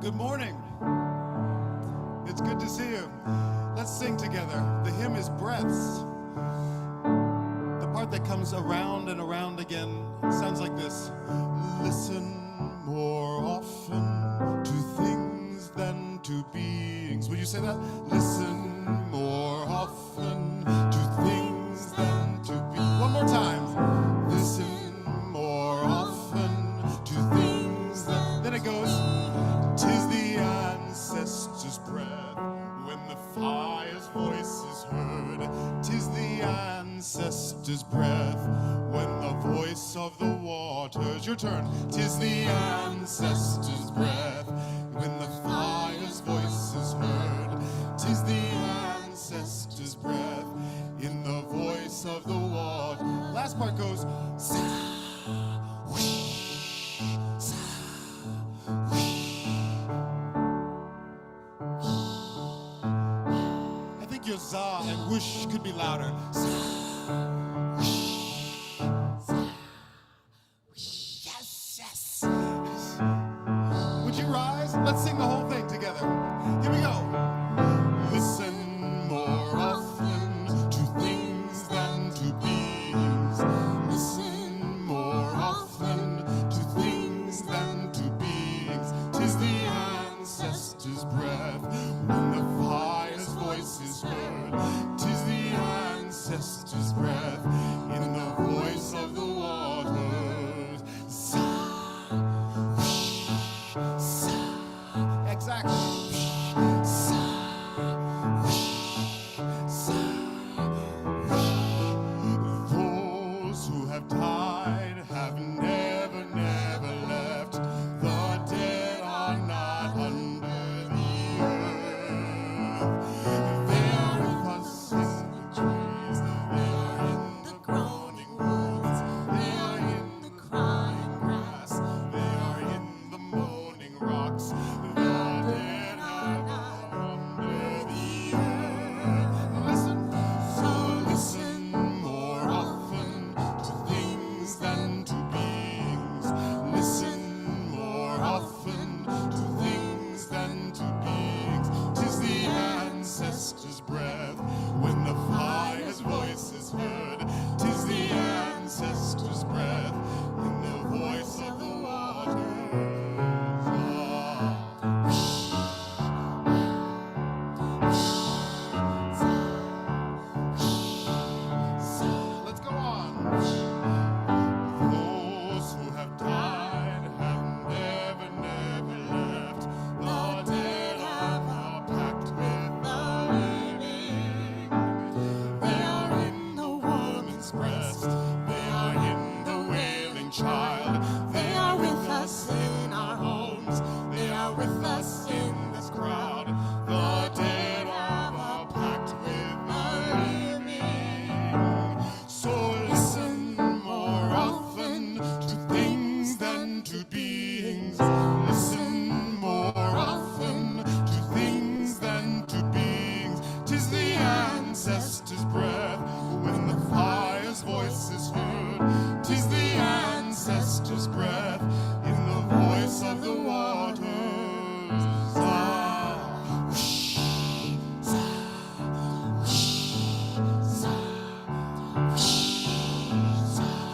Good morning. It's good to see you. Let's sing together. The hymn is Breaths. The part that comes around and around again sounds like this. Listen more often to things than to beings. Would you say that? Listen more often to things than to beings. One more time. Listen more often to things than... Then it goes, 'tis the ancestors' breath when the fire's voice is heard. 'Tis the ancestors' breath when the voice of the waters. Your turn. 'Tis the ancestors' breath when the fire's voice is heard. 'Tis the ancestors' breath in the voice of the water. Last part goes, I think your za and whoosh could be louder. Yes, yes. Would you rise? Let's sing the whole thing together. Here we go. Listen more often to things than to beings. Listen more often to things than to beings. 'Tis the ancestors' breath when the fire's voice is heard. 'Tis the ancestors' breath in the voice of the waters. Exactly. Those who have died have never, never left. The dead are not under the earth. They are with us in the trees. They are in the groaning woods. They are in the crying grass. They are in the moaning rocks. The dead are not under the earth. Listen, so listen more often to things than to beings. Listen more often to things than to beings. 'Tis the ancestors' breath when the fire's voice is heard. 'Tis the ancestors' breath in the voice of the waters. Let's go on. Those who have died have never, never left. The dead have now packed with the living. They are in the woman's breast. They are in the wailing child. They are with us in our homes. They are with us in this crowd. The dead are packed with the living. So listen more often to things than to beings. Listen more often to things than to beings. 'Tis the ancestors' breath when the fire's voice is heard. 'Tis the ancestors' breath in the voice of the waters.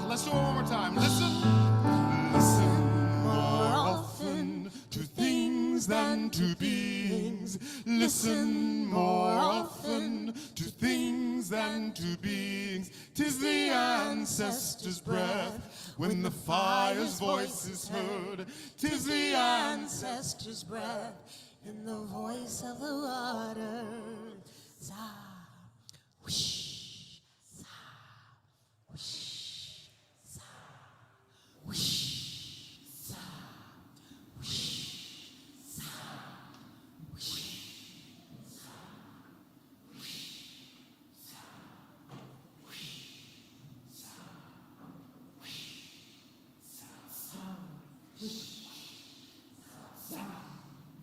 Let's do it one more time. Listen. Listen more often to things than to beings. Listen more often to things than to beings. 'Tis the ancestors' breath when the fire's voice is heard. 'Tis the ancestors' breath in the voice of the waters. Za, whoosh, za, whoosh, za, whoosh, za, whoosh, za, whoosh, za, whoosh, za, whoosh, za, whoosh, za, za,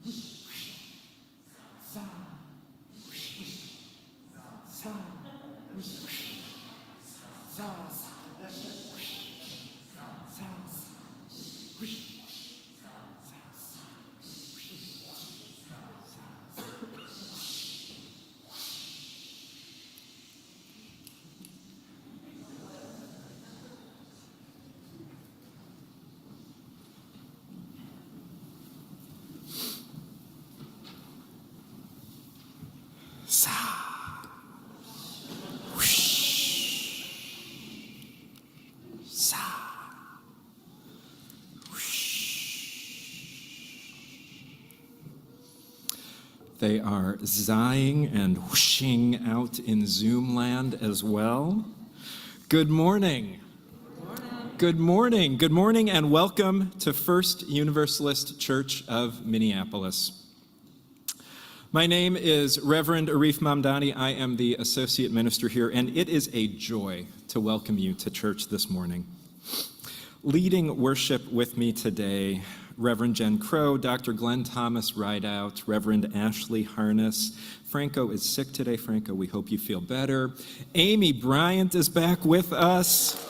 whoosh, za, whoosh, za, They are zieing and whooshing out in Zoom land as well. Good morning. Good morning. Good morning and welcome to First Universalist Church of Minneapolis. My name is Reverend Arif Mamdani. I am the associate minister here, and it is a joy to welcome you to church this morning. Leading worship with me today, Reverend Jen Crow, Dr. Glen Thomas Rideout, Reverend Ashley Harness. Franco is sick today. Franco, we hope you feel better. Aimee Bryant is back with us.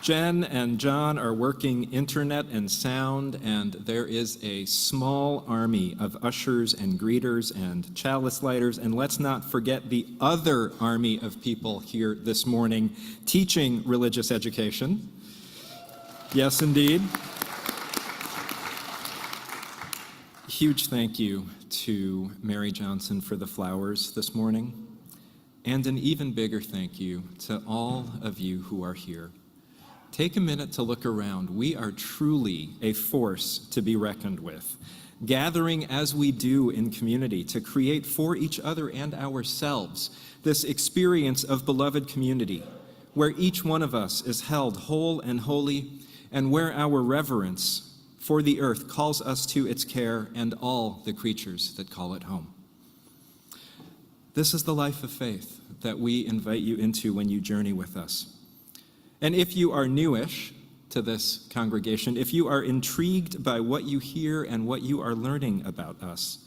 Jen and John are working internet and sound, and there is a small army of ushers and greeters and chalice lighters, and let's not forget the other army of people here this morning teaching religious education. Yes, indeed. Huge thank you to Mary Johnson for the flowers this morning, and an even bigger thank you to all of you who are here. Take a minute to look around. We are truly a force to be reckoned with, gathering as we do in community to create for each other and ourselves this experience of beloved community, where each one of us is held whole and holy, and where our reverence for the earth calls us to its care and all the creatures that call it home. This is the life of faith that we invite you into when you journey with us. And if you are newish to this congregation, if you are intrigued by what you hear and what you are learning about us,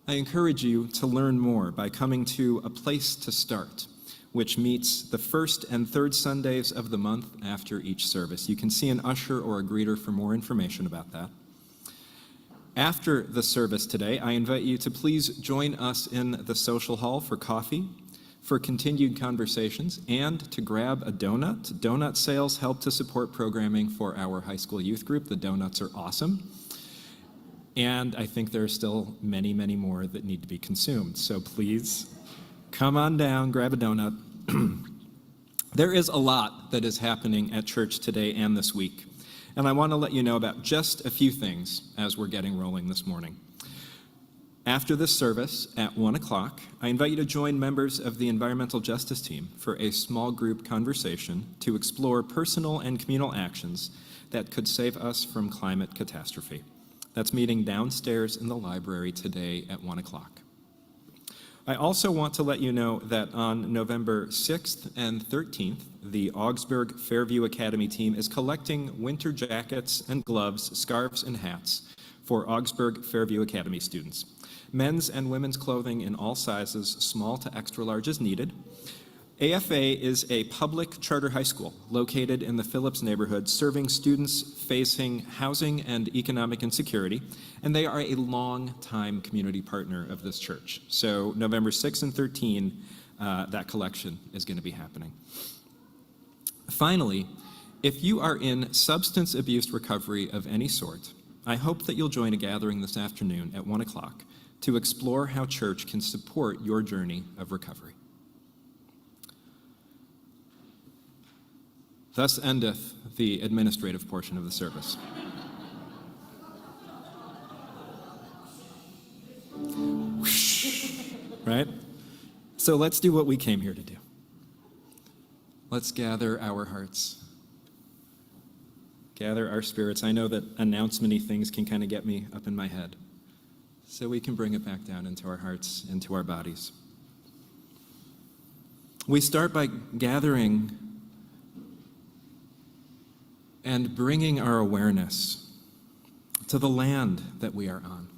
I encourage you to learn more by coming to A Place to Start, which meets the first and third Sundays of the month after each service. You can see an usher or a greeter for more information about that. After the service today, I invite you to please join us in the social hall for coffee, for continued conversations, and to grab a donut. Donut sales help to support programming for our high school youth group. The donuts are awesome. And I think there are still many, many more that need to be consumed. So please come on down, grab a donut. There is a lot that is happening at church today and this week. And I want to let you know about just a few things as we're getting rolling this morning. After this service at 1 o'clock, I invite you to join members of the Environmental Justice Team for a small group conversation to explore personal and communal actions that could save us from climate catastrophe. That's meeting downstairs in the library today at 1 o'clock. I also want to let you know that on November 6th and 13th, the Augsburg Fairview Academy team is collecting winter jackets and gloves, scarves, and hats for Augsburg Fairview Academy students. Men's and women's clothing in all sizes, small to extra large is needed. AFA is a public charter high school located in the Phillips neighborhood, serving students facing housing and economic insecurity, and they are a long-time community partner of this church. So November 6 and 13, that collection is going to be happening. Finally, if you are in substance abuse recovery of any sort, I hope that you'll join a gathering this afternoon at 1 o'clock to explore how church can support your journey of recovery. Thus endeth the administrative portion of the service. Right? So let's do what we came here to do. Let's gather our hearts. Gather our spirits. I know that announcement-y things can kind of get me up in my head. So we can bring it back down into our hearts, into our bodies. We start by gathering and bringing our awareness to the land that we are on.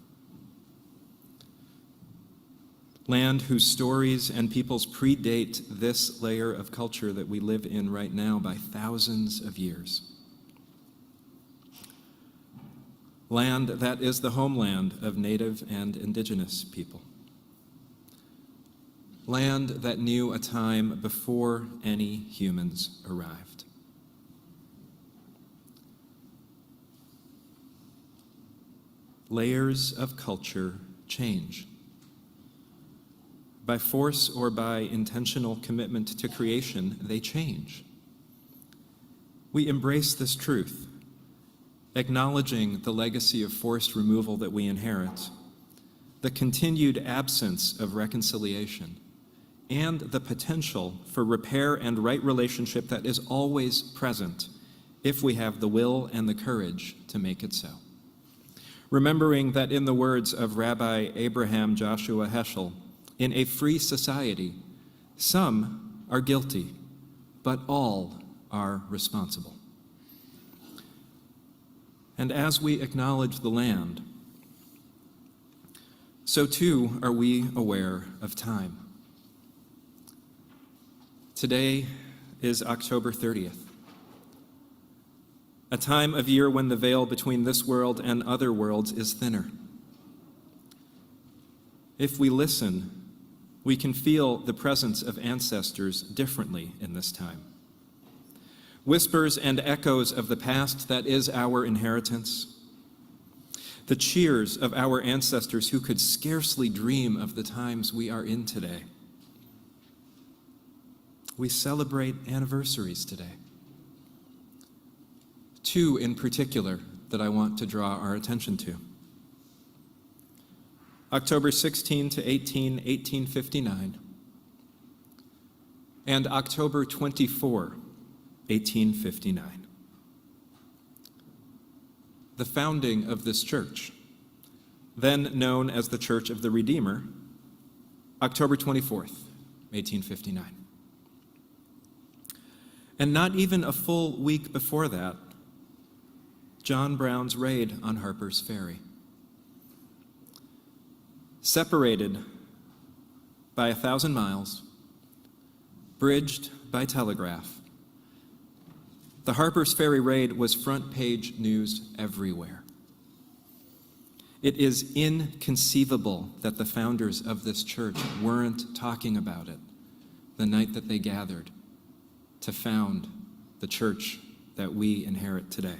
Land whose stories and peoples predate this layer of culture that we live in right now by thousands of years. Land that is the homeland of Native and Indigenous people. Land that knew a time before any humans arrived. Layers of culture change. By force or by intentional commitment to creation, they change. We embrace this truth acknowledging the legacy of forced removal that we inherit, the continued absence of reconciliation, and the potential for repair and right relationship that is always present if we have the will and the courage to make it so. Remembering that in the words of Rabbi Abraham Joshua Heschel, in a free society, some are guilty, but all are responsible. And as we acknowledge the land, so too are we aware of time. Today is October 30th, a time of year when the veil between this world and other worlds is thinner. If we listen, we can feel the presence of ancestors differently in this time. Whispers and echoes of the past that is our inheritance. The cheers of our ancestors who could scarcely dream of the times we are in today. We celebrate anniversaries today. Two in particular that I want to draw our attention to. October 16 to 18, 1859, and October 24, 1859. The founding of this church, then known as the Church of the Redeemer, October 24th, 1859. And not even a full week before that, John Brown's raid on Harper's Ferry. Separated by 1,000 miles, bridged by telegraph, the Harper's Ferry raid was front-page news everywhere. It is inconceivable that the founders of this church weren't talking about it the night that they gathered to found the church that we inherit today.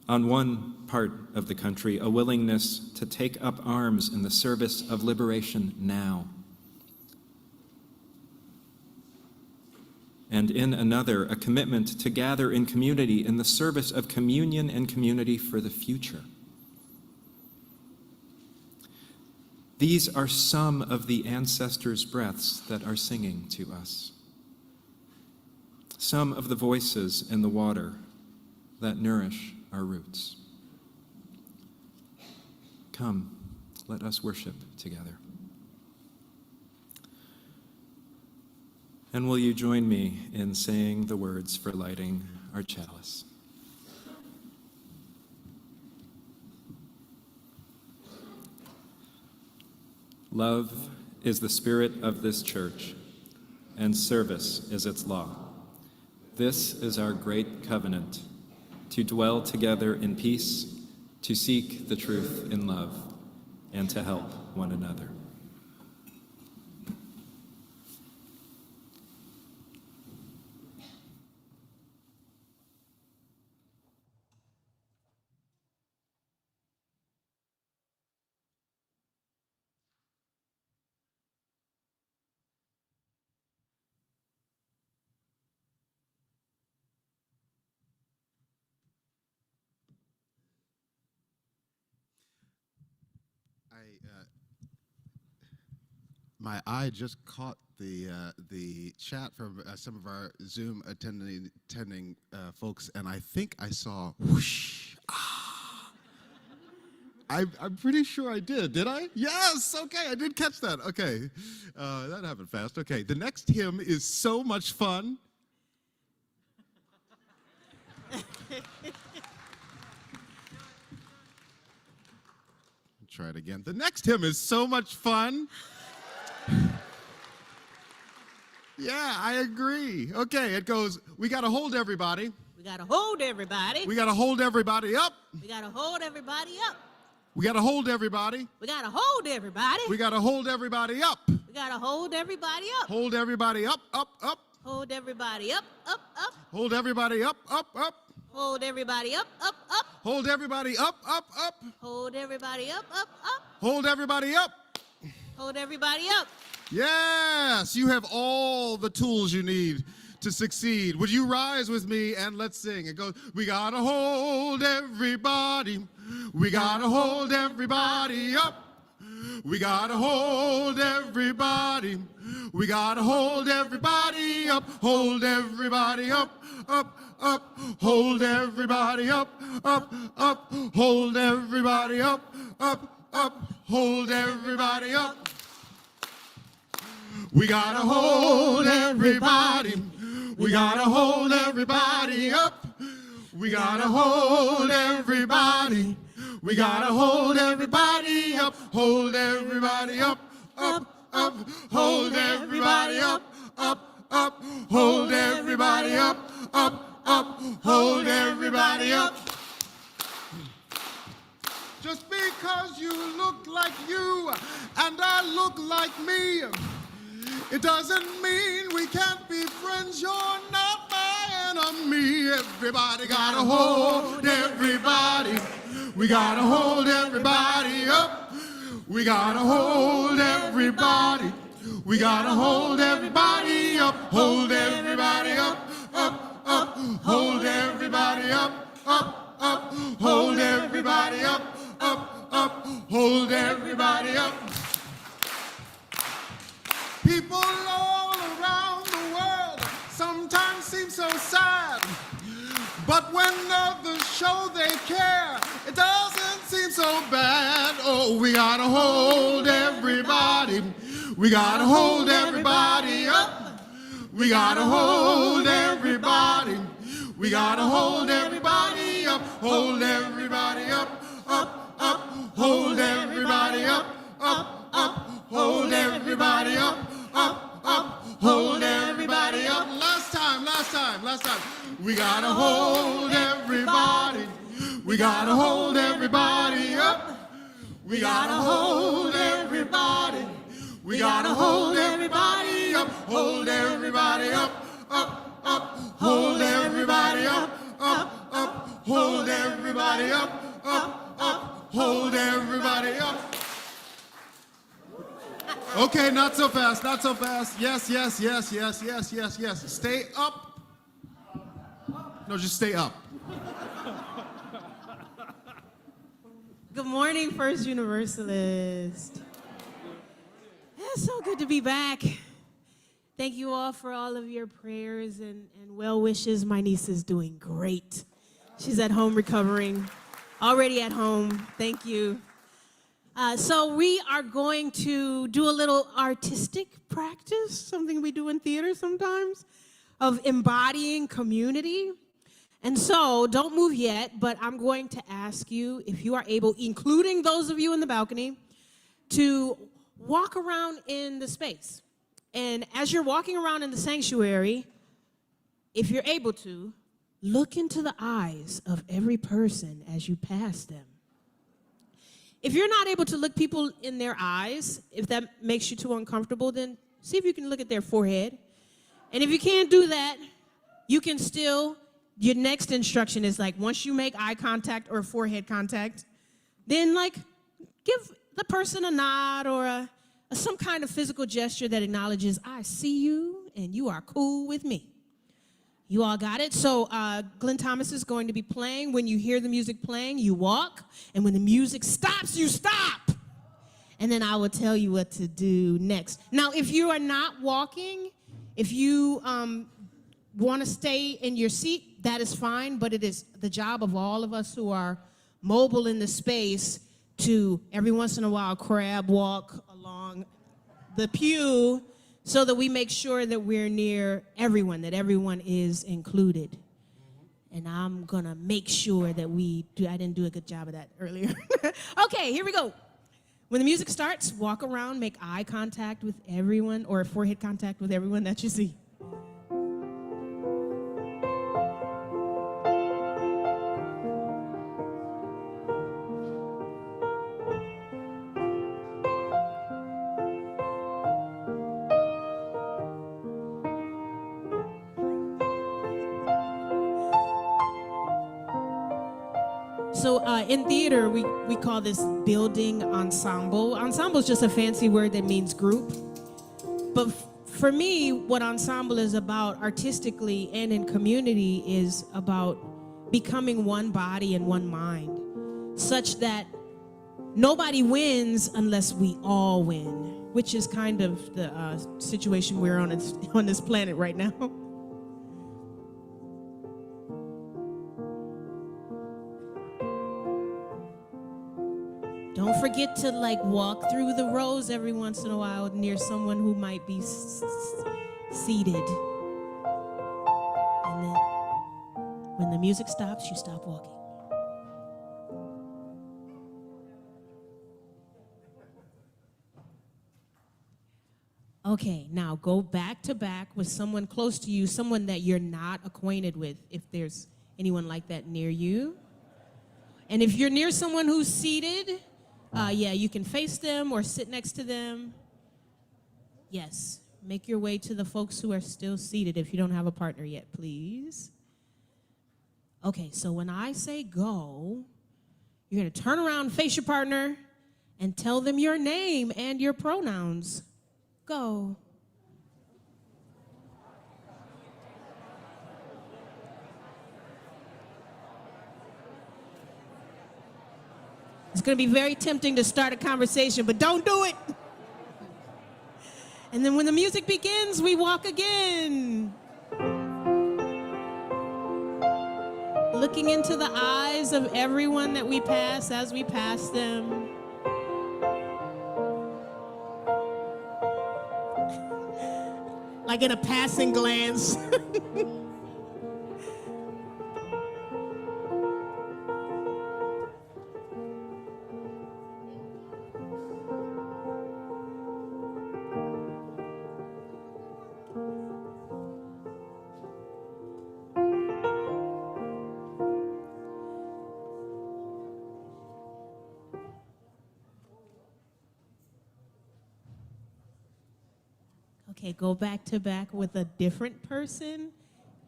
On one part of the country, a willingness to take up arms in the service of liberation now. And in another, a commitment to gather in community in the service of communion and community for the future. These are some of the ancestors' breaths that are singing to us. Some of the voices in the water that nourish our roots. Come, let us worship together. And will you join me in saying the words for lighting our chalice? Love is the spirit of this church, and service is its law. This is our great covenant, to dwell together in peace, to seek the truth in love, and to help one another. My eye just caught the chat from some of our Zoom attending folks, and I think I saw whoosh. Ah. I'm pretty sure I did. Did I? Yes. Okay, I did catch that. Okay, that happened fast. Okay, the next hymn is so much fun. Try it again. The next hymn is so much fun. Yeah, I agree. Okay, it goes, we got to hold everybody. We got to hold everybody. We got to hold everybody up. We got to hold everybody up. We got to hold everybody. We got to hold everybody. We got to hold everybody up. We got to hold everybody up. Hold everybody up, up, up. Hold everybody up, up, up. Hold everybody up, up, up. Hold everybody up, up, up. Hold everybody up, up, up. Hold everybody up, up, up. Hold everybody up. Hold everybody up. Yes, you have all the tools you need to succeed. Would you rise with me and let's sing? It goes, we gotta hold everybody. We gotta hold everybody up. We gotta hold everybody. We gotta hold everybody up. Hold everybody up, up, up. Hold everybody up, up, up. Hold everybody up, up, up. Hold everybody up. We gotta hold everybody. We gotta hold everybody up. We gotta hold everybody. We gotta hold everybody up. Hold everybody up, up, up. Hold everybody up, up, up. Hold everybody up, up, up. Hold everybody up. Just because you look like you and I look like me, it doesn't mean we can't be friends. You're not my enemy. Everybody gotta hold everybody. We gotta hold everybody up. We gotta hold everybody. We gotta hold everybody up. Hold everybody up, up, up. Hold everybody up, up, up. Hold everybody up, up, up. Hold everybody up. People all around the world sometimes seem so sad, but when others show they care, it doesn't seem so bad. Oh, we gotta hold everybody. We gotta hold everybody up. We gotta hold everybody. We gotta hold everybody up. Hold everybody up, up, up. Hold everybody up, up, up. Hold everybody up, up, up. Hold everybody up. Last time. We gotta hold everybody. We gotta hold everybody up. We gotta hold everybody. We gotta hold everybody up. Hold everybody up, up, up. Hold everybody up, up, up. Hold everybody up, up, up. Hold everybody up. Okay, not so fast, not so fast. Yes, yes, yes, yes, yes, yes, yes. Stay up. No, just stay up. Good morning, First Universalist. It's so good to be back. Thank you all for all of your prayers and well wishes. My niece is doing great. She's at home recovering, already at home. Thank you. So we are going to do a little artistic practice, something we do in theater sometimes, of embodying community. And so don't move yet, but I'm going to ask you, if you are able, including those of you in the balcony, to walk around in the space. And as you're walking around in the sanctuary, if you're able to, look into the eyes of every person as you pass them. If you're not able to look people in their eyes, if that makes you too uncomfortable, then see if you can look at their forehead. And if you can't do that, you can still, your next instruction is like, once you make eye contact or forehead contact, then like give the person a nod or some kind of physical gesture that acknowledges, I see you and you are cool with me. You all got it? So Glen Thomas is going to be playing. When you hear the music playing, you walk. And when the music stops, you stop. And then I will tell you what to do next. Now, if you are not walking, if you want to stay in your seat, that is fine. But it is the job of all of us who are mobile in the space to every once in a while crab walk along the pew so that we make sure that we're near everyone, that everyone is included. And I'm gonna make sure that we do, I didn't do a good job of that earlier. Okay, here we go. When the music starts, walk around, make eye contact with everyone or forehead contact with everyone that you see. So in theater, we call this building ensemble. Ensemble is just a fancy word that means group. But for me, what ensemble is about artistically and in community is about becoming one body and one mind, such that nobody wins unless we all win, which is kind of the situation we're on this planet right now. Don't forget to walk through the rows every once in a while near someone who might be seated. And then when the music stops, you stop walking. Okay, now go back to back with someone close to you, someone that you're not acquainted with, if there's anyone like that near you. And if you're near someone who's seated, you can face them or sit next to them. Yes, make your way to the folks who are still seated if you don't have a partner yet, please. Okay, so when I say go, you're gonna turn around, face your partner, and tell them your name and your pronouns. Go. It's going to be very tempting to start a conversation, but don't do it. And then when the music begins, we walk again. Looking into the eyes of everyone that we pass as we pass them. Like in a passing glance. Okay, go back to back with a different person.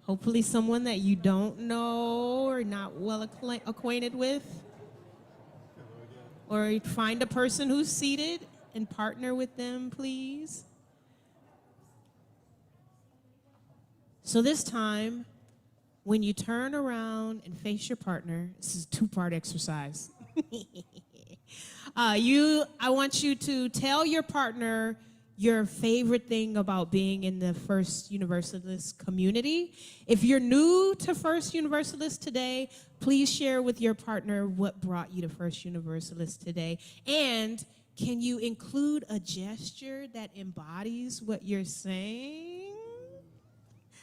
Hopefully someone that you don't know or not well acquainted with. Or find a person who's seated and partner with them, please. So this time, when you turn around and face your partner, this is a two-part exercise. I want you to tell your partner your favorite thing about being in the First Universalist community. If you're new to First Universalist today, please share with your partner what brought you to First Universalist today. And can you include a gesture that embodies what you're saying?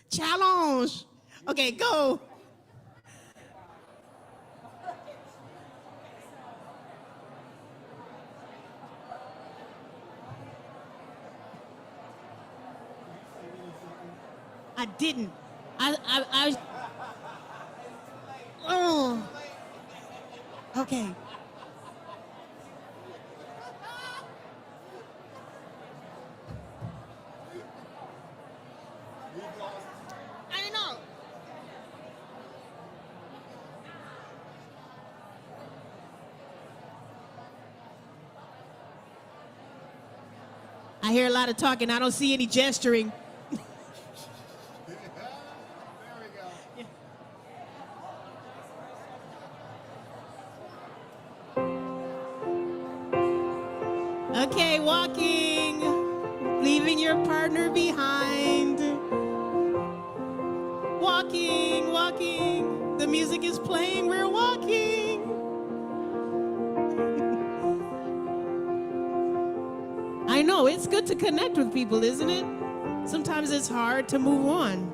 Challenge. Okay, go. I didn't. Oh. Okay. I know. I hear a lot of talking. I don't see any gesturing. Okay, walking, leaving your partner behind. Walking, walking, the music is playing, we're walking. I know, it's good to connect with people, isn't it? Sometimes it's hard to move on.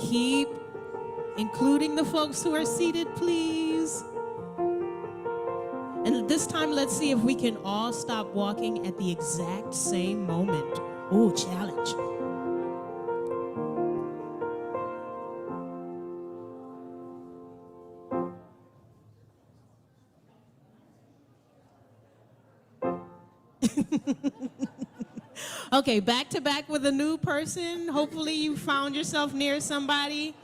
Keep including the folks who are seated, please. And this time, let's see if we can all stop walking at the exact same moment. Ooh, challenge. Okay, back to back with a new person. Hopefully you found yourself near somebody.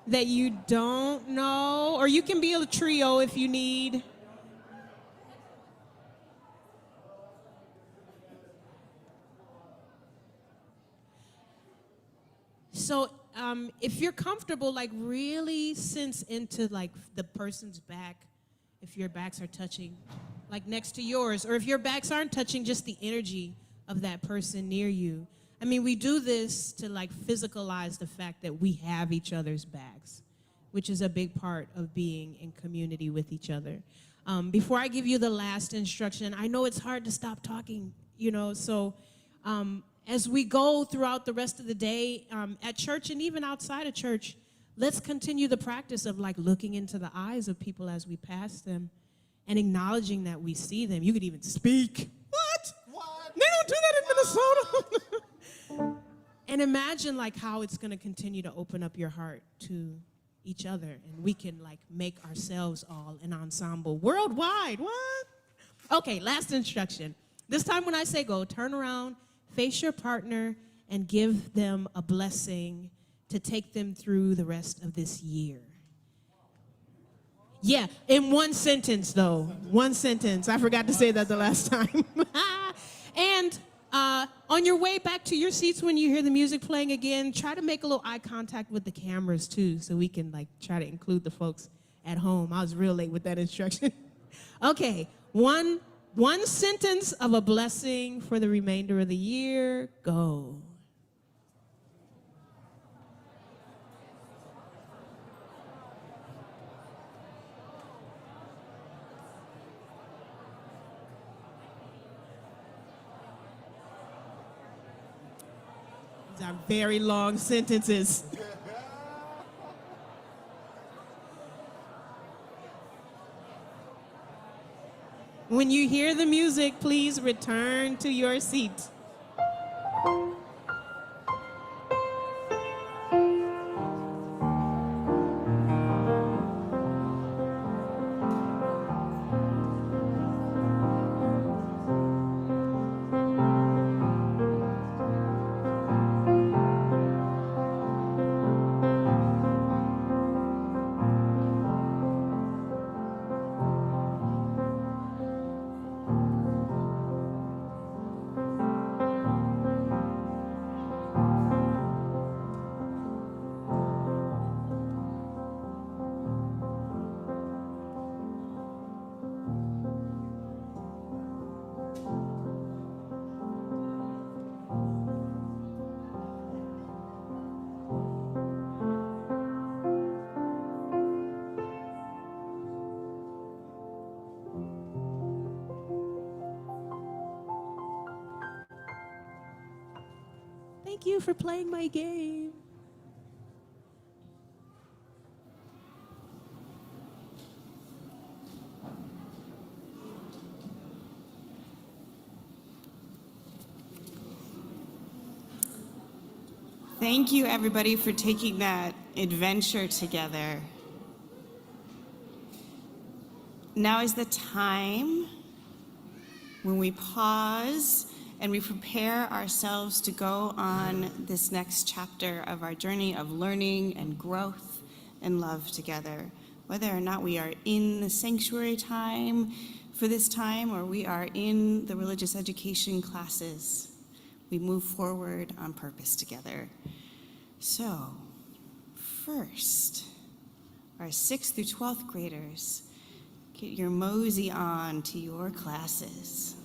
that you don't know, or you can be a trio if you need. So if you're comfortable, like really sense into like the person's back, if your backs are touching, like next to yours, or if your backs aren't touching, just the energy of that person near you. I mean, we do this to like physicalize the fact that we have each other's backs, which is a big part of being in community with each other. Before I give you the last instruction, I know it's hard to stop talking, so as we go throughout the rest of the day at church and even outside of church, let's continue the practice of like looking into the eyes of people as we pass them and acknowledging that we see them. You could even speak. What? They don't do that in Minnesota. And imagine like how it's going to continue to open up your heart to each other, and we can like make ourselves all an ensemble worldwide. What? Okay, last instruction. This time when I say go, turn around, face your partner, and give them a blessing to take them through the rest of this year. Yeah, in one sentence, though. One sentence. I forgot to say that the last time. And on your way back to your seats when you hear the music playing again, try to make a little eye contact with the cameras, too, so we can, like, try to include the folks at home. I was real late with that instruction. Okay, one sentence of a blessing for the remainder of the year. Go. These are very long sentences. When you hear the music, please return to your seat. Thank you for playing my game. Thank you, everybody, for taking that adventure together. Now is the time when we pause and we prepare ourselves to go on this next chapter of our journey of learning and growth and love together. Whether or not we are in the sanctuary time for this time or we are in the religious education classes, we move forward on purpose together. So, first, our 6th through 12th graders, get your mosey on to your classes.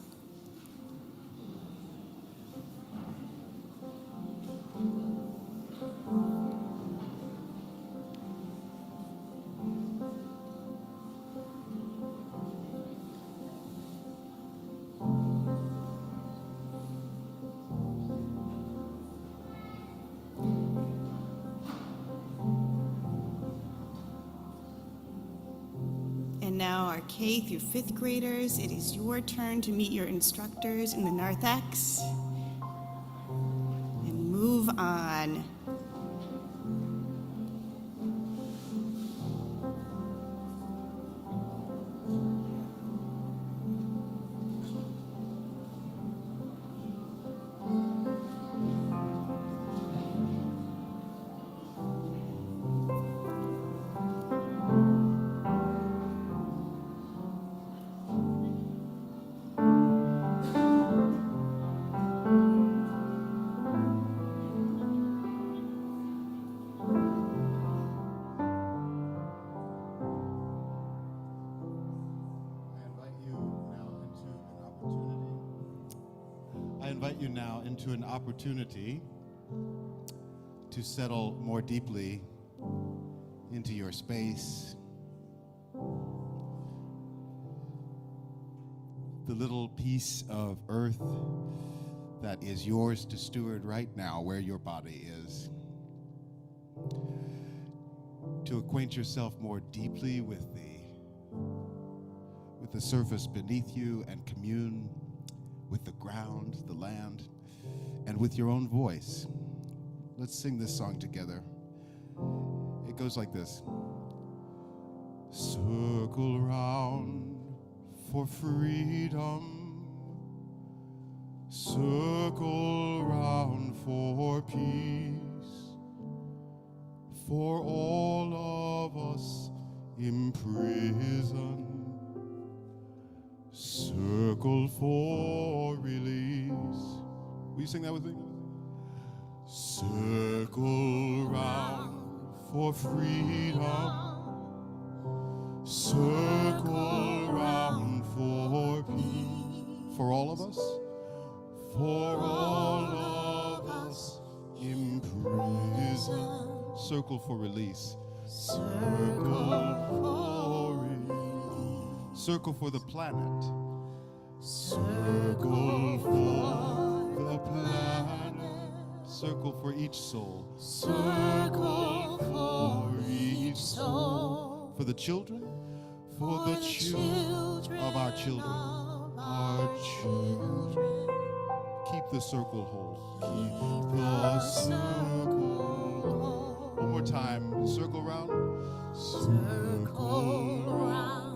And now our K through 5th graders, it is your turn to meet your instructors in the narthex and move on. invite you now into an opportunity to settle more deeply into your space. The little piece of earth that is yours to steward right now, where your body is. To acquaint yourself more deeply with the surface beneath you and commune with the ground, the land, and with your own voice. Let's sing this song together. It goes like this. Circle round for freedom. Circle round for peace. For all of us imprisoned. Circle for release. Will you sing that with me? Circle round for freedom. Circle round for peace. For all of us? For all of us imprisoned. Circle for release. Circle for release. Circle for the planet. Circle for the planet. Circle for each soul. Circle for each soul. For the children. For the children of our children. Our children. Keep the circle whole. Keep the circle whole. One more time. Circle round. Circle round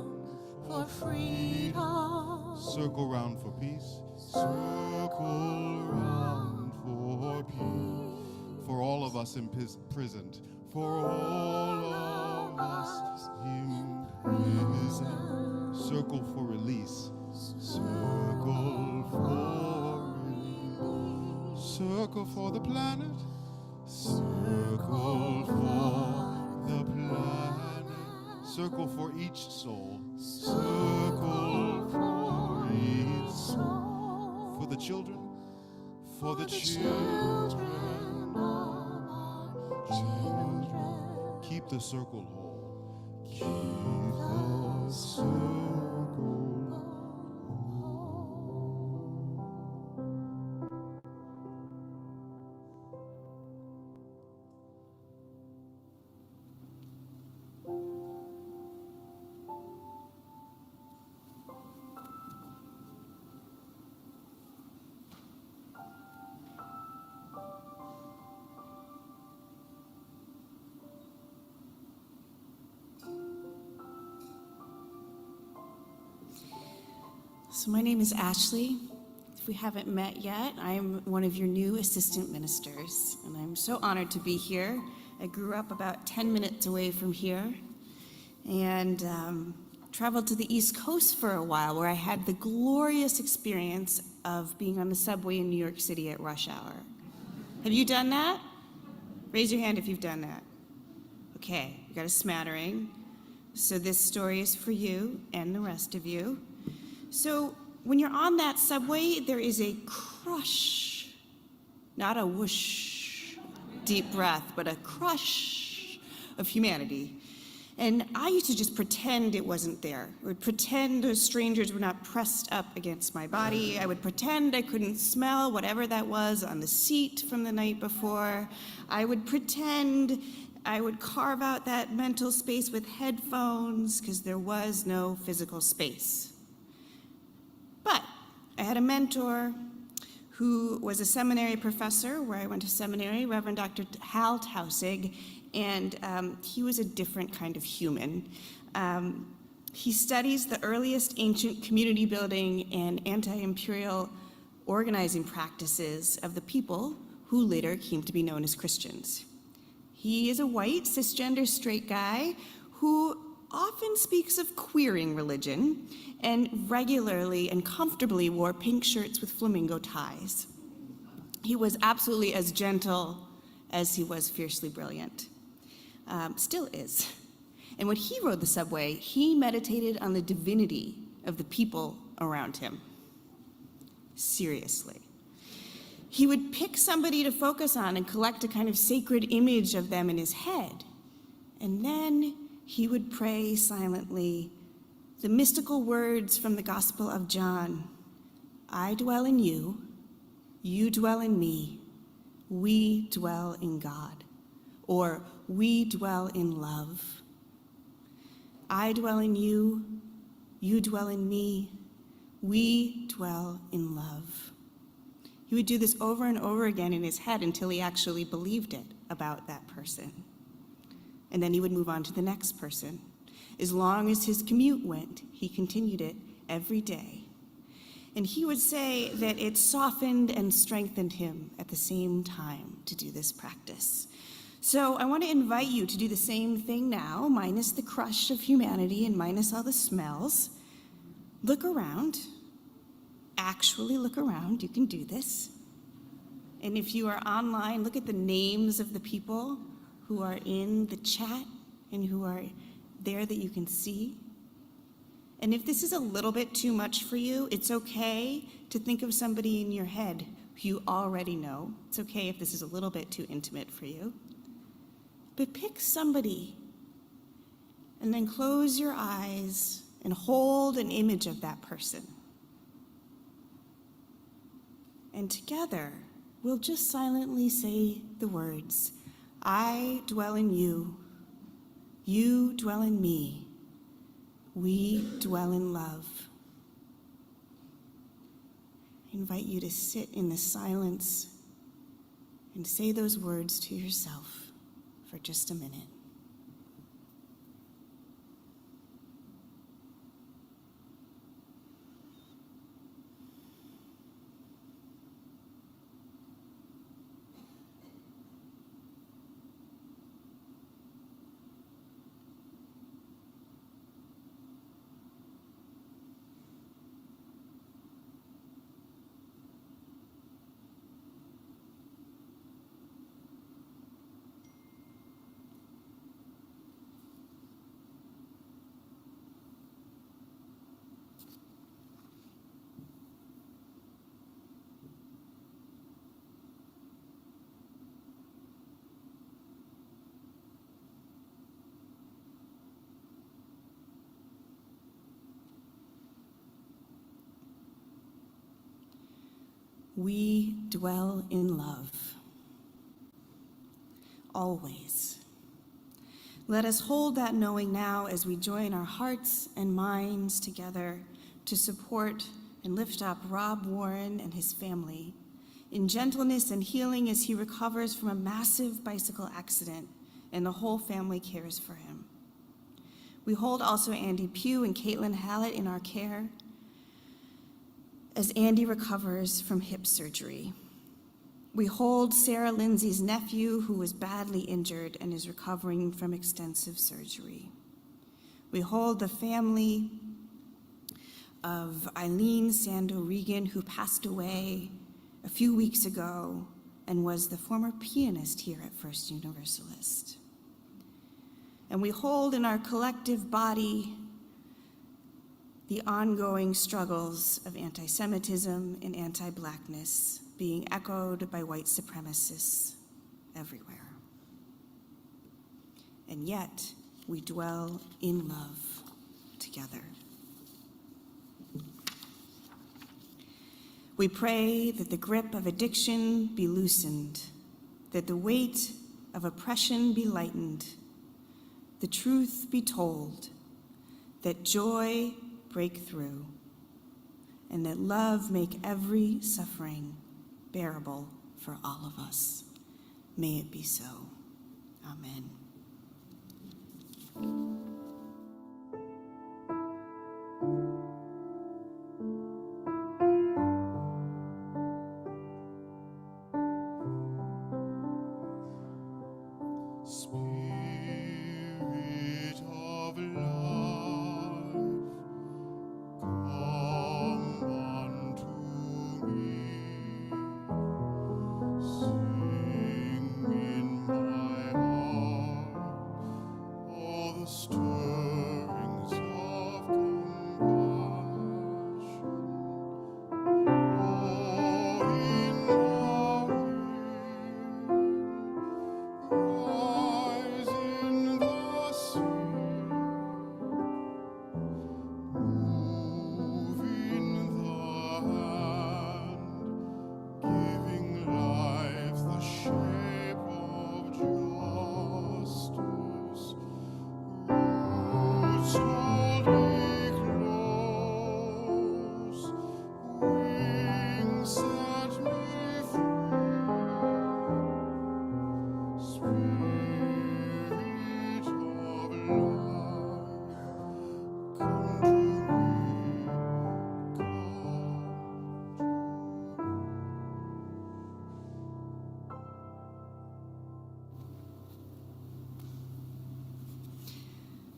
for freedom. Circle round for peace. Circle round for peace. For all of us imprisoned. For all of us imprisoned. Circle for release. Circle for release. Circle for the planet. Circle for the planet. Circle for each soul. Circle for each soul. For the children. For the children of our children. Keep the circle whole. Keep the circle whole. So my name is Ashley. If we haven't met yet, I am one of your new assistant ministers, and I'm so honored to be here. I grew up about 10 minutes away from here and traveled to the East Coast for a while, where I had the glorious experience of being on the subway in New York City at rush hour. Have you done that? Raise your hand if you've done that. Okay, you got a smattering. So this story is for you and the rest of you. So when you're on that subway, there is a crush, not a whoosh, deep breath, but a crush of humanity. And I used to just pretend it wasn't there. I would pretend those strangers were not pressed up against my body. I would pretend I couldn't smell whatever that was on the seat from the night before. I would pretend I would carve out that mental space with headphones, because there was no physical space. But I had a mentor who was a seminary professor where I went to seminary, Reverend Dr. Hal Tausig, and he was a different kind of human. He studies the earliest ancient community building and anti-imperial organizing practices of the people who later came to be known as Christians. He is a white, cisgender, straight guy who often speaks of queering religion and regularly and comfortably wore pink shirts with flamingo ties. He was absolutely as gentle as he was fiercely brilliant. Still is. And when he rode the subway, he meditated on the divinity of the people around him. Seriously. he would pick somebody to focus on and collect a kind of sacred image of them in his head. And then he would pray silently the mystical words from the Gospel of John. I dwell in you, you dwell in me, we dwell in God, or we dwell in love. I dwell in you, you dwell in me, we dwell in love. He would do this over and over again in his head until he actually believed it about that person. And then he would move on to the next person. As long as his commute went, he continued it every day. And he would say that it softened and strengthened him at the same time to do this practice. So I want to invite you to do the same thing now, minus the crush of humanity and minus all the smells. Look around. Actually look around. You can do this. And if you are online, look at the names of the people who are in the chat and who are there that you can see. And if this is a little bit too much for you, it's okay to think of somebody in your head who you already know. It's okay if this is a little bit too intimate for you. But pick somebody and then close your eyes and hold an image of that person. And together, we'll just silently say the words, I dwell in you, you dwell in me, we dwell in love. I invite you to sit in the silence and say those words to yourself for just a minute. We dwell in love, always. Let us hold that knowing now as we join our hearts and minds together to support and lift up Rob Warren and his family in gentleness and healing as he recovers from a massive bicycle accident and the whole family cares for him. We hold also Andy Pugh and Caitlin Hallett in our care as Andy recovers from hip surgery. We hold Sarah Lindsay's nephew, who was badly injured and is recovering from extensive surgery. We hold the family of Eileen Sando Regan, who passed away a few weeks ago and was the former pianist here at First Universalist. And we hold in our collective body the ongoing struggles of anti-Semitism and anti-Blackness being echoed by white supremacists everywhere. And yet, we dwell in love together. We pray that the grip of addiction be loosened, that the weight of oppression be lightened, the truth be told, that joy break through, and that love make every suffering bearable for all of us. May it be so. Amen. Spirit of life, come unto me. Sing in my heart all the stories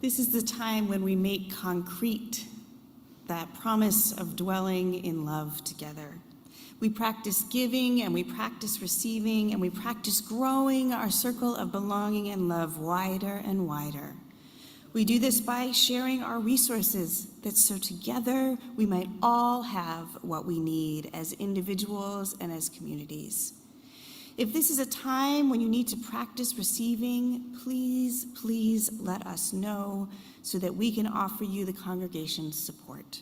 This is the time when we make concrete that promise of dwelling in love together. We practice giving, and we practice receiving, and we practice growing our circle of belonging and love wider and wider. We do this by sharing our resources, that so together we might all have what we need as individuals and as communities. If this is a time when you need to practice receiving, please, please let us know so that we can offer you the congregation's support.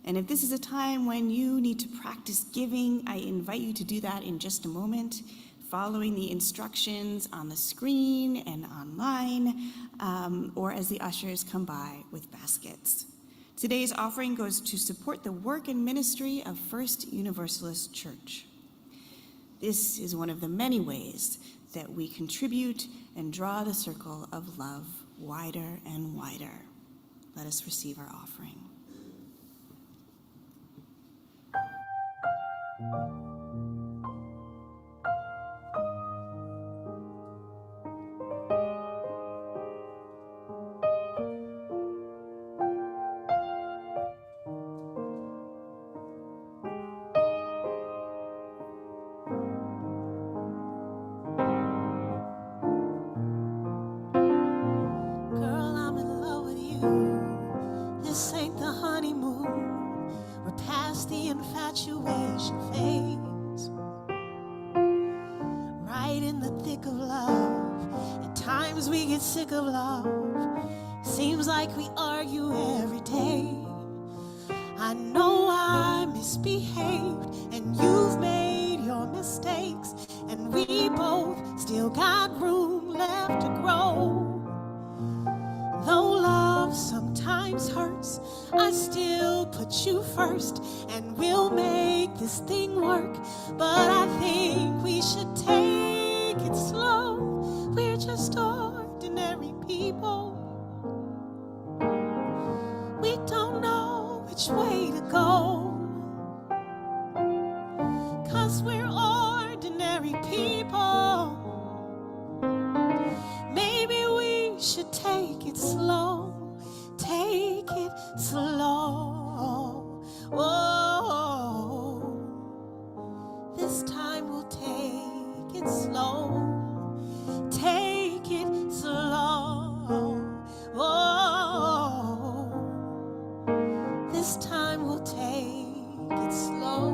And if this is a time when you need to practice giving, I invite you to do that in just a moment, following the instructions on the screen and online, or as the ushers come by with baskets. Today's offering goes to support the work and ministry of First Universalist Church. This is one of the many ways that we contribute and draw the circle of love wider and wider. Let us receive our offering. Girl, I'm in love with you. This ain't the honeymoon. We're past the infatuation phase. Right in the thick of love. At times we get sick of love. Seems like we argue every day. I know I misbehaved, and you've made your mistakes, and we both still got room left to grow. Though love sometimes hurts, I still put you first, and we'll make this thing work. But I think we should take it slow. We're just ordinary people. We don't know which way to go, 'cause we're ordinary people. Maybe we should take it slow, take it slow. Whoa. This time we'll take it slow, take it slow. Whoa. This time we'll take it slow.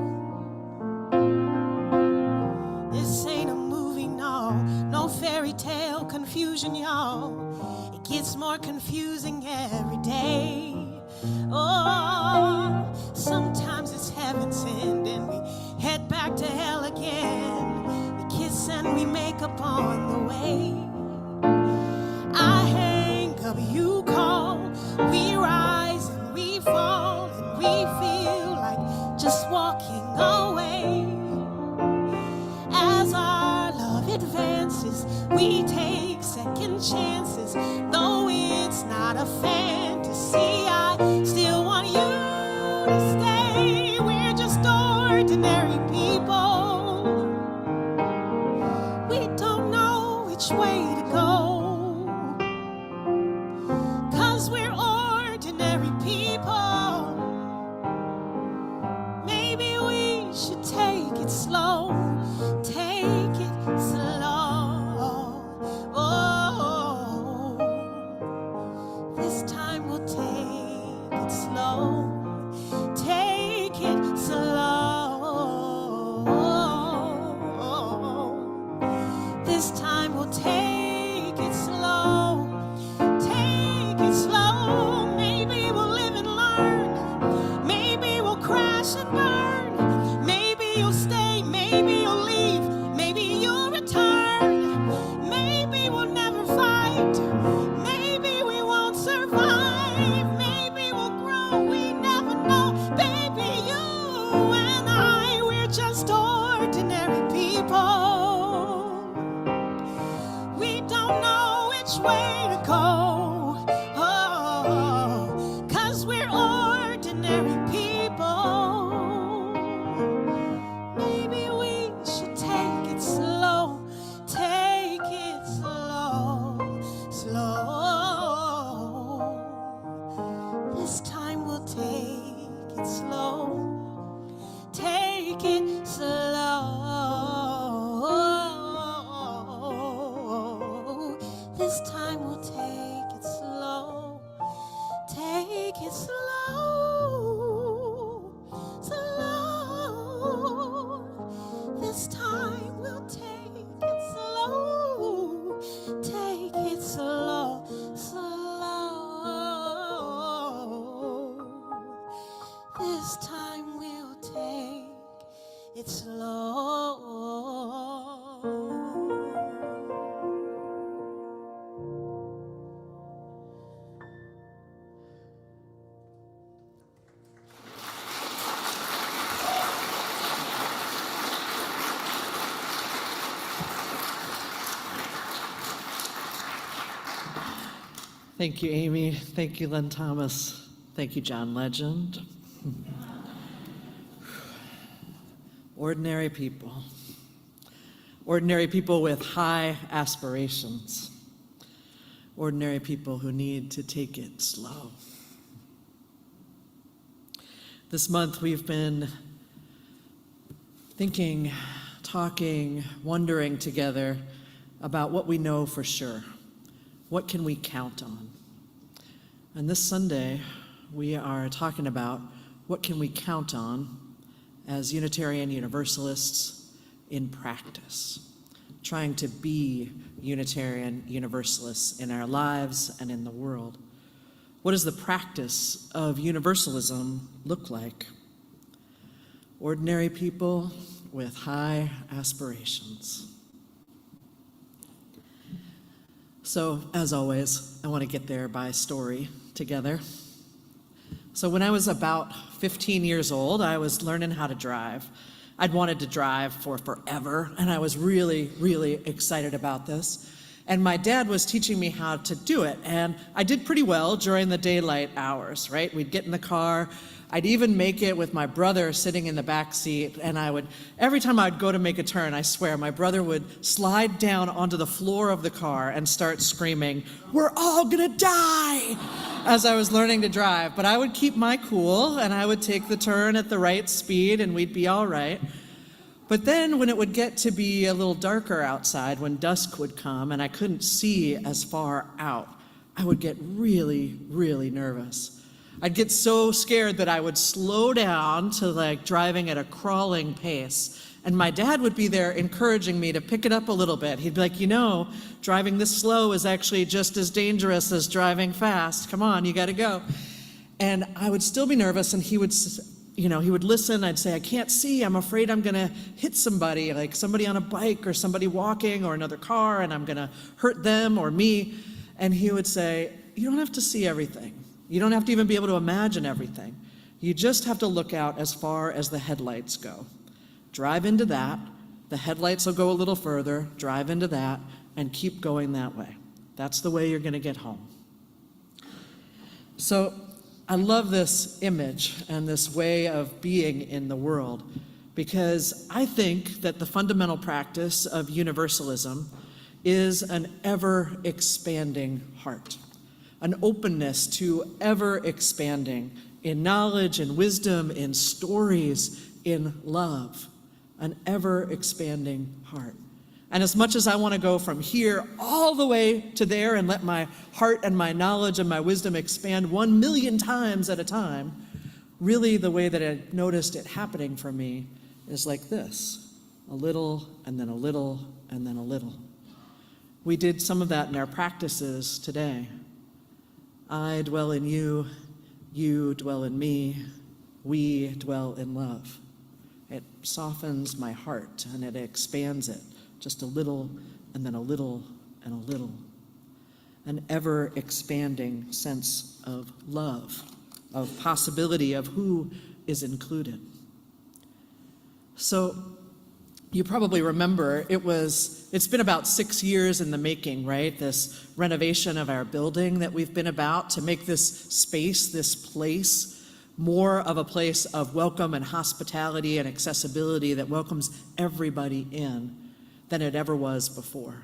This ain't a movie, no fairy tale confusion, y'all. It gets more confusing every day. Oh, sometimes it's heaven sent, and we head back to hell again. We kiss and we make up on the way. I hang up, you call. We rise and we fall, and we feel like just walking away. As our love advances, we take second chances. Though it's not a fantasy, I still want you to stay. We're just ordinary people. We don't know which way to go, 'cause we're ordinary people. Maybe we should take it slow, take it slow. Oh, this time we'll take it slow, take it slow. This time we'll take it slow, take it slow. Maybe we'll live and learn. Maybe we'll crash and burn. Maybe you'll stay, maybe you'll leave, maybe you'll return. Maybe we'll never fight, maybe we won't survive. Maybe we'll grow, we never know. Baby, you and I, we're just ordinary people. We don't know which way to go, oh, 'cause we're ordinary people. Maybe we should take it slow, take it slow, slow. take it slow. This time we'll take it slow. Take it slow, slow. This time we'll take it slow. Take it slow, slow. This time we'll take it slow. Thank you, Aimee. Thank you, Len Thomas. Thank you, John Legend. Ordinary people. Ordinary people with high aspirations. Ordinary people who need to take it slow. This month we've been thinking, talking, wondering together about what we know for sure. What can we count on? And this Sunday, we are talking about what can we count on as Unitarian Universalists in practice, trying to be Unitarian Universalists in our lives and in the world. What does the practice of Universalism look like? Ordinary people with high aspirations. So, as always, I want to get there by story together. So when I was about 15 years old, I was learning how to drive. I'd wanted to drive for forever, and I was really, really excited about this. And my dad was teaching me how to do it, and I did pretty well during the daylight hours, right? We'd get in the car. I'd even make it with my brother sitting in the back seat, and every time I'd go to make a turn, I swear, my brother would slide down onto the floor of the car and start screaming, "We're all gonna die!" as I was learning to drive. But I would keep my cool, and I would take the turn at the right speed, and we'd be all right. But then when it would get to be a little darker outside, when dusk would come and I couldn't see as far out, I would get really, really nervous. I'd get so scared that I would slow down to driving at a crawling pace. And my dad would be there encouraging me to pick it up a little bit. He'd be like, driving this slow is actually just as dangerous as driving fast. Come on, you gotta go. And I would still be nervous, and he would listen. I'd say, "I can't see. I'm afraid I'm gonna hit somebody, like somebody on a bike or somebody walking or another car, and I'm gonna hurt them or me." And he would say, "You don't have to see everything. You don't have to even be able to imagine everything. You just have to look out as far as the headlights go. Drive into that, the headlights will go a little further, drive into that, and keep going that way. That's the way you're gonna get home." So I love this image and this way of being in the world, because I think that the fundamental practice of Universalism is an ever-expanding heart. An openness to ever-expanding in knowledge and wisdom, in stories, in love. An ever-expanding heart. And as much as I want to go from here all the way to there and let my heart and my knowledge and my wisdom expand 1,000,000 times at a time, really the way that I noticed it happening for me is like this. A little, and then a little, and then a little. We did some of that in our practices today. I dwell in you, you dwell in me, we dwell in love. It softens my heart and it expands it just a little, and then a little, and a little. An ever-expanding sense of love, of possibility, of who is included. So you probably remember it's been about 6 years in the making, right? This renovation of our building that we've been about to make this space, this place, more of a place of welcome and hospitality and accessibility that welcomes everybody in than it ever was before.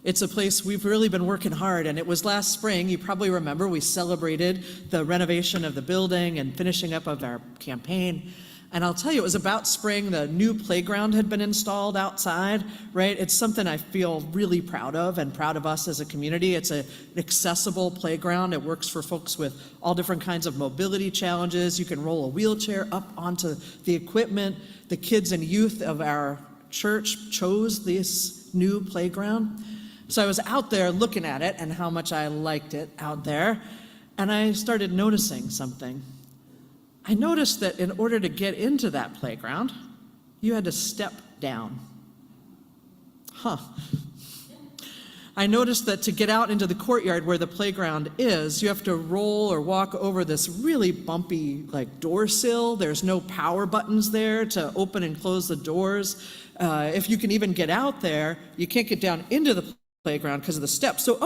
It's a place we've really been working hard, and it was last spring, you probably remember, we celebrated the renovation of the building and finishing up of our campaign. And I'll tell you, it was about spring. The new playground had been installed outside, right? It's something I feel really proud of and proud of us as a community. It's an accessible playground. It works for folks with all different kinds of mobility challenges. You can roll a wheelchair up onto the equipment. The kids and youth of our church chose this new playground. So I was out there looking at it and how much I liked it out there, and I started noticing something. I noticed that in order to get into that playground, you had to step down. I noticed that to get out into the courtyard where the playground is, you have to roll or walk over this really bumpy door sill. There's no power buttons there to open and close the doors. If you can even get out there, you can't get down into the playground because of the steps. So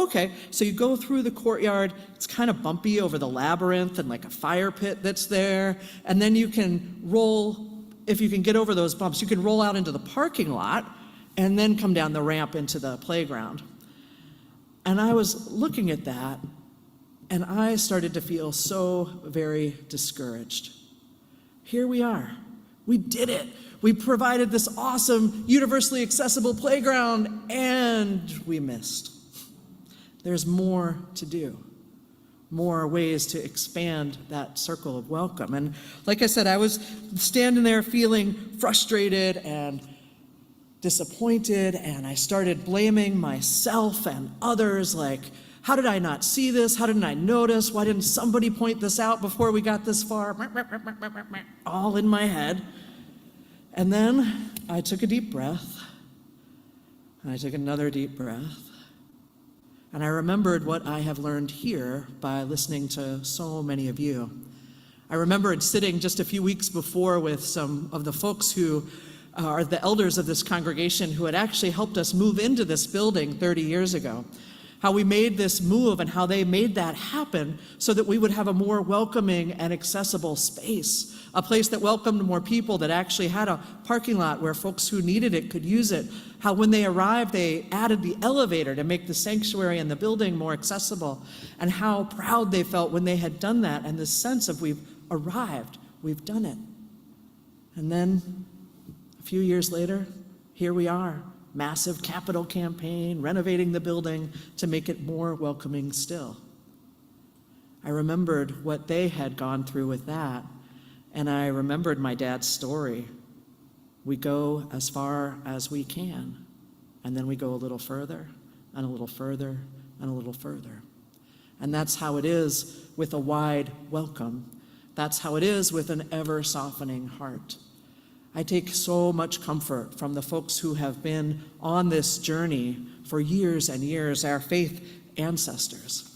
you go through the courtyard. It's kind of bumpy over the labyrinth and like a fire pit that's there. And then you can roll, if you can get over those bumps, you can roll out into the parking lot and then come down the ramp into the playground. And I was looking at that and I started to feel so very discouraged. Here we are. We did it. We provided this awesome, universally accessible playground, and we missed. There's more to do, more ways to expand that circle of welcome. And like I said, I was standing there feeling frustrated and disappointed, and I started blaming myself and others, like, how did I not see this? How didn't I notice? Why didn't somebody point this out before we got this far? All in my head. And then I took a deep breath, and I took another deep breath, and I remembered what I have learned here by listening to so many of you. I remembered sitting just a few weeks before with some of the folks who are the elders of this congregation who had actually helped us move into this building 30 years ago. How we made this move and how they made that happen so that we would have a more welcoming and accessible space, a place that welcomed more people, that actually had a parking lot where folks who needed it could use it. How when they arrived, they added the elevator to make the sanctuary and the building more accessible, and how proud they felt when they had done that, and this sense of we've arrived, we've done it. And then a few years later, here we are. Massive capital campaign, renovating the building to make it more welcoming still. I remembered what they had gone through with that, and I remembered my dad's story. We go as far as we can, and then we go a little further, and a little further, and a little further. And that's how it is with a wide welcome. That's how it is with an ever-softening heart. I take so much comfort from the folks who have been on this journey for years and years, our faith ancestors.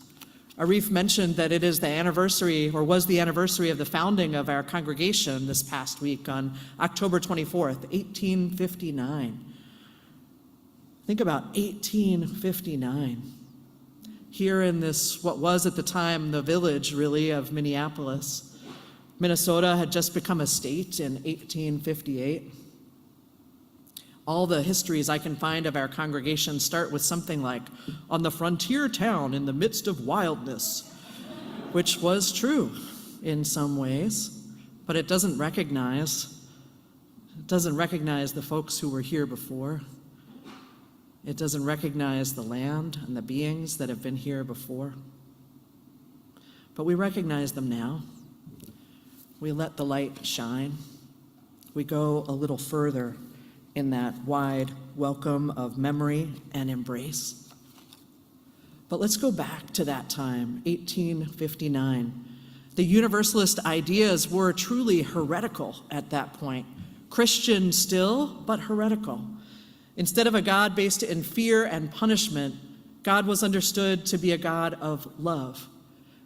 Arif mentioned that it is the anniversary, or was the anniversary of the founding of our congregation this past week on October 24th, 1859. Think about 1859. Here in this, what was at the time the village, really, of Minneapolis. Minnesota had just become a state in 1858. All the histories I can find of our congregation start with something like, on the frontier town in the midst of wildness, which was true in some ways, but it doesn't recognize the folks who were here before. It doesn't recognize the land and the beings that have been here before. But we recognize them now. We let the light shine. We go a little further in that wide welcome of memory and embrace. But let's go back to that time, 1859. The Universalist ideas were truly heretical at that point. Christian still, but heretical. Instead of a God based in fear and punishment, God was understood to be a God of love.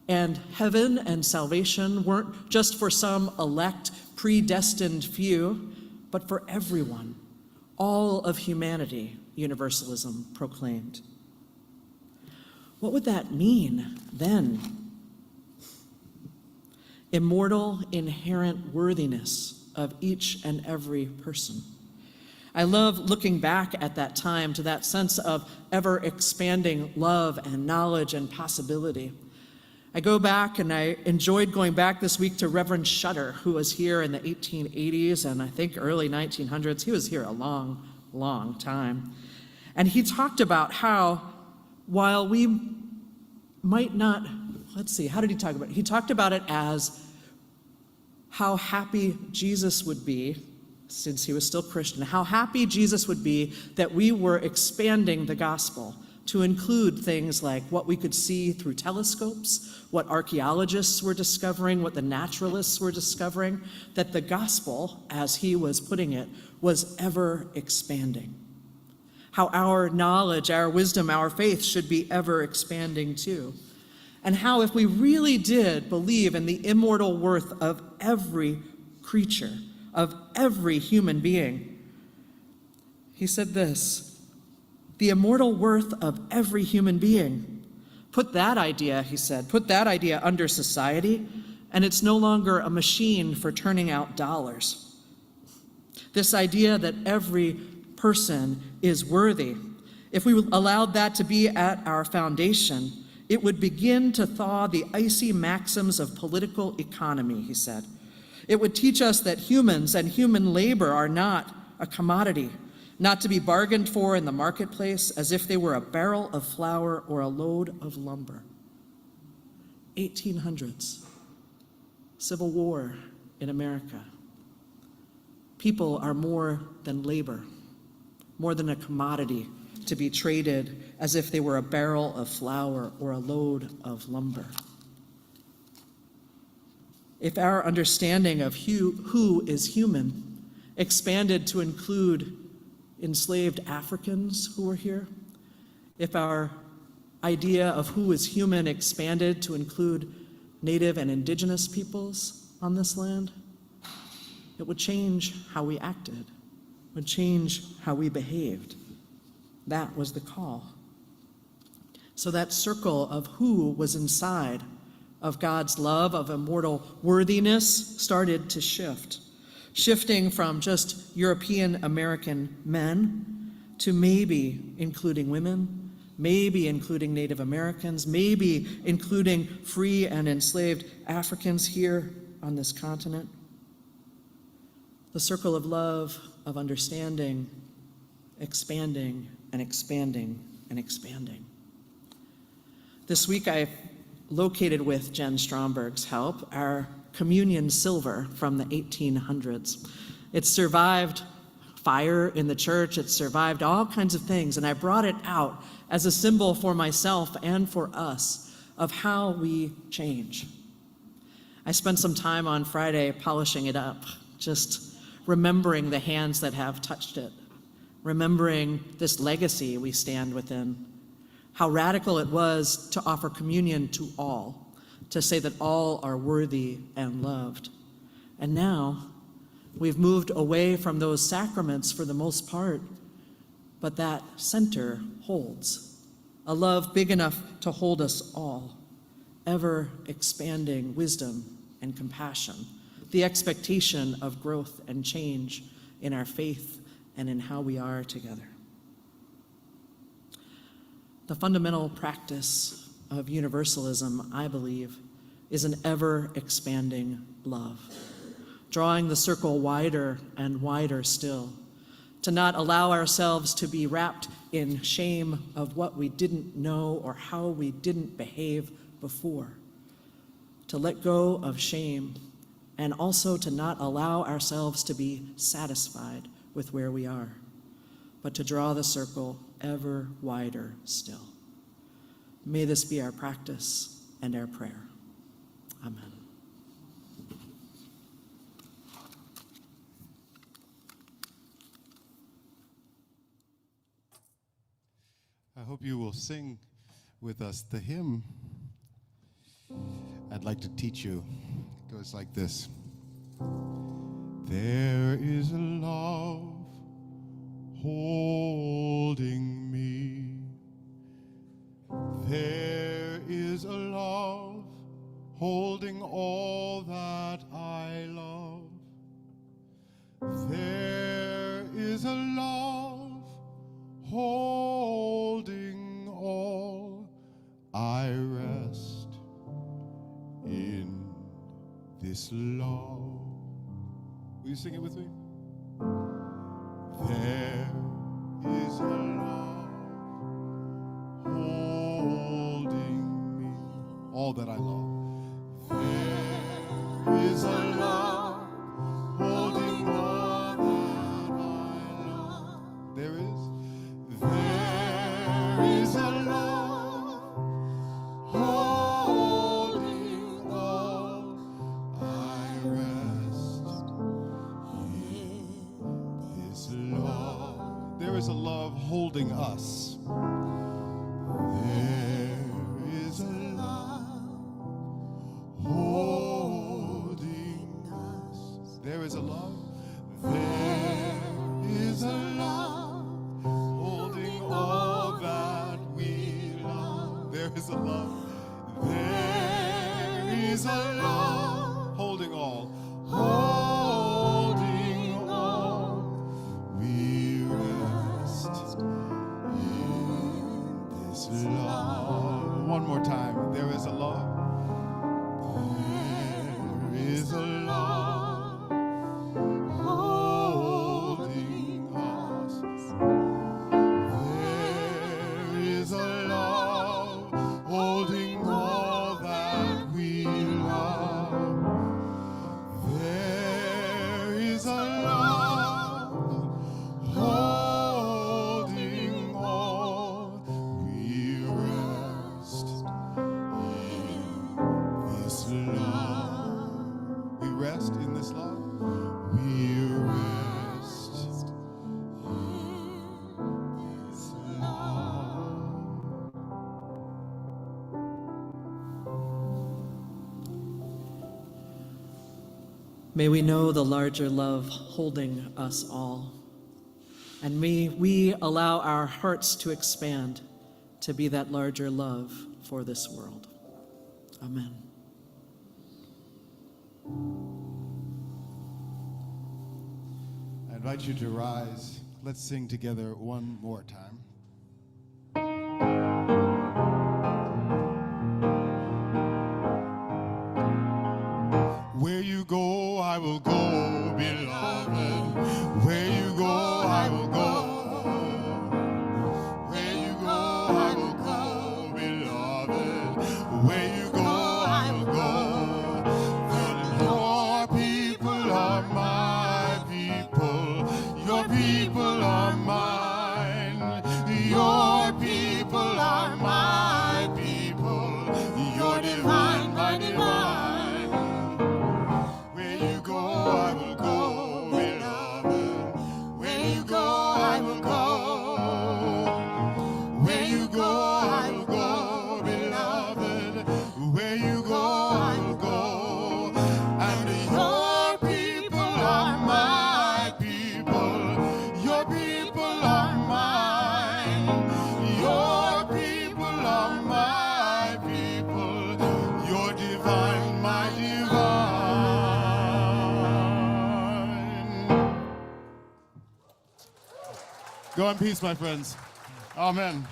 And heaven and salvation weren't just for some elect, predestined few, but for everyone, all of humanity, Universalism proclaimed. What would that mean then? Immortal, inherent worthiness of each and every person. I love looking back at that time to that sense of ever-expanding love and knowledge and possibility. I go back, and I enjoyed going back this week to Reverend Shutter, who was here in the 1880s and I think early 1900s. He was here a long, long time. And he talked about how while we might not, how did he talk about it? He talked about it as how happy Jesus would be, since he was still Christian, how happy Jesus would be that we were expanding the gospel to include things like what we could see through telescopes, what archaeologists were discovering, what the naturalists were discovering, that the gospel, as he was putting it, was ever expanding. How our knowledge, our wisdom, our faith should be ever expanding too. And how if we really did believe in the immortal worth of every creature, of every human being, he said this, the immortal worth of every human being. Put that idea, he said, put that idea under society, and it's no longer a machine for turning out dollars. This idea that every person is worthy, if we allowed that to be at our foundation, it would begin to thaw the icy maxims of political economy, he said. It would teach us that humans and human labor are not a commodity, not to be bargained for in the marketplace as if they were a barrel of flour or a load of lumber. 1800s, Civil War in America. People are more than labor, more than a commodity to be traded as if they were a barrel of flour or a load of lumber. If our understanding of who is human expanded to include enslaved Africans who were here, if our idea of who is human expanded to include Native and Indigenous peoples on this land, it would change how we acted, would change how we behaved. That was the call. So that circle of who was inside of God's love, of immortal worthiness, started to shift. Shifting from just European American men to maybe including women, maybe including Native Americans, maybe including free and enslaved Africans here on this continent. The circle of love, of understanding, expanding and expanding and expanding. This week I located, with Jen Stromberg's help, our communion silver from the 1800s. It survived fire in the church, it survived all kinds of things, and I brought it out as a symbol for myself and for us of how we change. I spent some time on Friday polishing it up, just remembering the hands that have touched it, remembering this legacy we stand within, how radical it was to offer communion to all, to say that all are worthy and loved. And now we've moved away from those sacraments for the most part, but that center holds a love big enough to hold us all, ever expanding wisdom and compassion, the expectation of growth and change in our faith and in how we are together. The fundamental practice of Universalism, I believe, is an ever-expanding love, drawing the circle wider and wider still, to not allow ourselves to be wrapped in shame of what we didn't know or how we didn't behave before, to let go of shame, and also to not allow ourselves to be satisfied with where we are, but to draw the circle ever wider still. May this be our practice and our prayer. Amen. I hope you will sing with us the hymn I'd like to teach you. It goes like this. There is a love holding me. There is a love holding all that I love. There is a love holding all I rest. Will you sing it with me? There is a love holding me, all that I love. There is a love holding all that I love. There is a love holding all. I rest in this love. There is a love holding us. There is a love holding us. There is a love. There is a love holding all that we love. There is a love. There is a love holding all. Holding all. We rest in this love. One more time. There is a love. There is a love holding us. There is a love holding all that we love. There is a love holding all. We rest in this love. We rest in this love. We rest in this love. May we know the larger love holding us all. And may we allow our hearts to expand to be that larger love for this world. Amen. I invite you to rise. Let's sing together one more time. Where you go, I will go, beloved. Where you go, I will go. Where you go, I will go, beloved. Where you go, I will go. And your people are my people. Your people are mine. Your people are my people. Your divine, my divine. Where you go, I will go, beloved. Where you go, I will go. Where you go, I will go, beloved. Where you go, I will go. And your people are my people. Your people are mine. Your people are my people. Your divine, my divine. Go in peace, my friends. Amen.